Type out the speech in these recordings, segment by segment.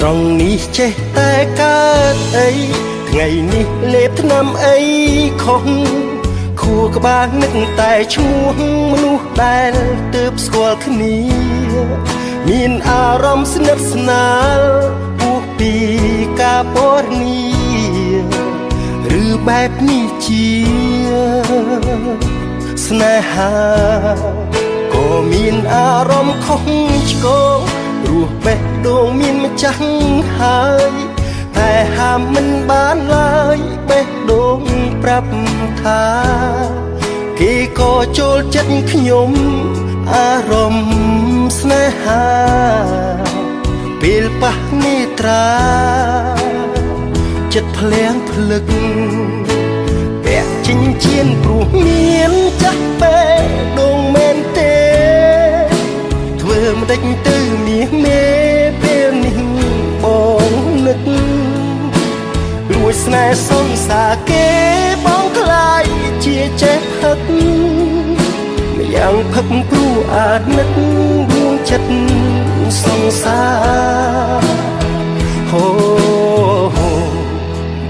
ត្រង់នេះចេះតែកើតអីថ្ងៃនេះលេបថ្នាំអីខុសខួរក្បាលនឹកតែឈ្មោះមនុស្សដែលទើបស្គាល់គ្នាមានអារម្មណ៍ស្និទ្ធស្នាលពោះពីការពណ៌នាឬបែបនេះជាស្នេហាក៏មានអារម្មណ៍ខុសឆ្គងរស់បេះដូងមានម្ចាស់ហើយតែហាមមិនបានឡើយបេះដូងប្រាប់ថាគេក៏ចូលចិត្តខ្ញុំអារម្មណ៍ស្នេហាពេលប៉ះនេត្រាចិត្តភ្លៀងភ្លឹកពាក់ចិញ្ចៀនព្រោះមានចាស់បេះដូងមែនទេធ្វើមិនដេចទៅមាសមេពេលនេះបងនឹករួចស្នេហ៍សងសាគេបងខ្លាយជាចេះផឹកម្យ៉ាងផឹកព្រោះអាណិតដួងចិត្តសងសារហូ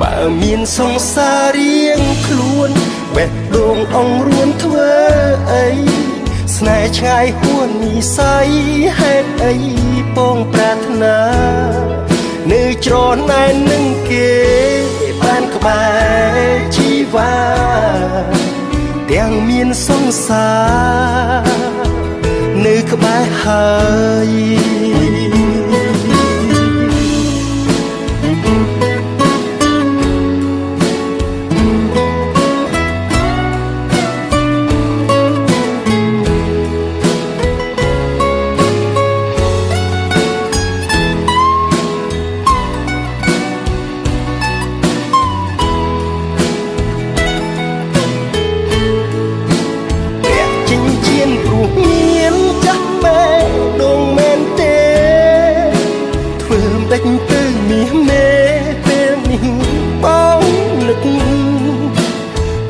បើមានសងសាររៀងខ្លួនបេះដូងអង្រួនធ្វើអីស្នេហ៍ឆ្ងាយហួននិស័យហេតុអីពងប្រាថ្នានៅច្រណែននឹងគេបានក្បែរជីវ៉ាទាំងមានសងសារនៅក្បែរហើយមានចាស់បេះដូងមែនទេធ្វើមិនដេចទៅមាសមេពេលនេះបងនឹក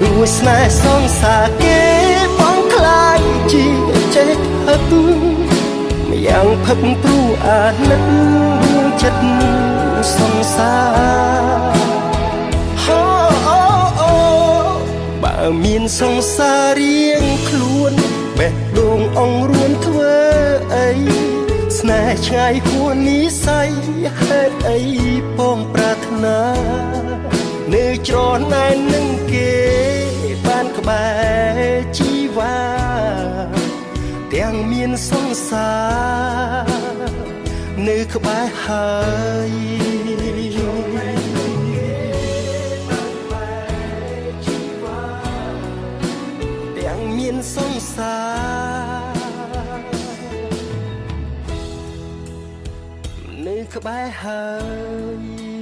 រួចស្នេហ៍សងសារគេបងខ្លាចជាចេះផឹកម្យ៉ាងផឹកព្រោះអាណិតដួងចិត្តសងសារបើមានសងសាររៀងខ្លួនបេះដូងអង្រួនធ្វើអីស្នេហ៍ឆ្ងាយហួននិស័យហេតុអីពងប្រាថ្នានៅច្រណែននឹងគេបានក្បែរជីវ៉ាទាំងមានសងសារនៅក្បែរហើយមានសងសារនៅក្បែរហើយ